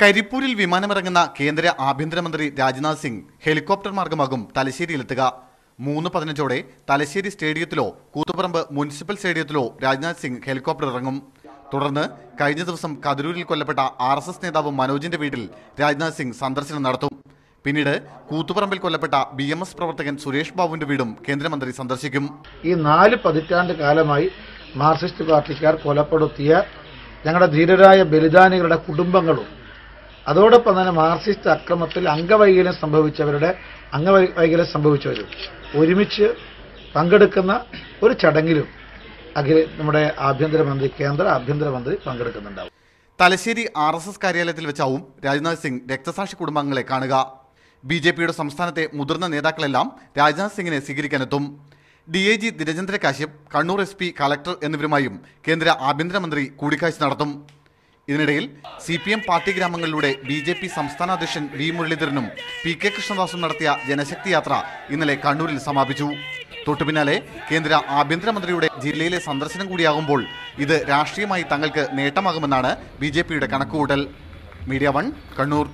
കരിപ്പൂരിൽ വിമാനമിറങ്ങുന്ന കേന്ദ്ര ആഭ്യന്തരമന്ത്രി രാജ്നാഥ് സിംഗ് ഹെലികോപ്റ്റർ മാർഗമാകും തലശ്ശേരിയിലെത്തുക. 3:15 തലശ്ശേരി സ്റ്റേഡിയത്തിലോ കൂത്തുപറമ്പ് മുനിസിപ്പൽ സ്റ്റേഡിയത്തിലോ രാജ്നാഥ് സിംഗ് ഹെലികോപ്റ്റർ ഇറങ്ങും. തുടർന്ന് കഴിഞ്ഞ ദിവസം കതിരൂരിൽ കൊല്ലപ്പെട്ട RSS നേതാവ് മനോജിന്റെ വീട്ടിൽ രാജ്നാഥ് സിംഗ് സന്ദർശനം നടത്തും. പിന്നീട് കൂത്തുപറമ്പിൽ കൊല്ലപ്പെട്ട BMS പ്രവർത്തകൻ സുരേഷ് ബാബുവിന്റെ വീടും കേന്ദ്രമന്ത്രി സന്ദർശിക്കും. ഈ 4 പതിറ്റാണ്ട് കാലമായി മാർക്സിസ്റ്റ് പാർട്ടിക്കാർ കൊലപ്പെടുത്തിയ ഞങ്ങളുടെ ധീരരായ ബലിദാനികളുടെ കുടുംബങ്ങളും അതോടൊപ്പം തന്നെ മാർക്സിസ്റ്റ് അക്രമത്തിൽ അംഗവൈകല്യം സംഭവിച്ചവരും ഒരുമിച്ച് പങ്കെടുക്കുന്ന ഒരു ചടങ്ങിലും നമ്മുടെ കേന്ദ്ര ആഭ്യന്തരമന്ത്രി പങ്കെടുക്കുന്നുണ്ടാവും. തലശ്ശേരി RSS കാര്യാലയത്തിൽ വെച്ചാവും രാജ്നാഥ് സിംഗ് രക്തസാക്ഷി കുടുംബാംഗങ്ങളെ കാണുക. BJPയുടെ സംസ്ഥാനത്തെ മുതിർന്ന നേതാക്കളെല്ലാം രാജ്നാഥ് സിംഗിനെ സ്വീകരിക്കാനെത്തും. DIG ദിനചന്ദ്ര Kashyap, Kannur SP, collector എന്നിവരുമായും കേന്ദ്ര ആഭ്യന്തരമന്ത്രി കൂടിക്കാഴ്ച നടത്തും. ഇതിനിടയിൽ CPM പാർട്ടി ഗ്രാമങ്ങളിലൂടെ BJP സംസ്ഥാന അധ്യക്ഷൻ V മുരളീധരനും PK കൃഷ്ണദാസും നടത്തിയ ജനശക്തി യാത്ര ഇന്നലെ കണ്ണൂരിൽ സമാപിച്ചു. തൊട്ടുപിന്നാലെ കേന്ദ്ര ആഭ്യന്തരമന്ത്രിയുടെ ജില്ലയിലെ സന്ദർശനം കൂടിയാകുമ്പോൾ ഇത് രാഷ്ട്രീയമായി തങ്ങൾക്ക് നേട്ടമാകുമെന്നാണ് BJPയുടെ കണക്കുകൂട്ടൽ. മീഡിയ 1 കണ്ണൂർ.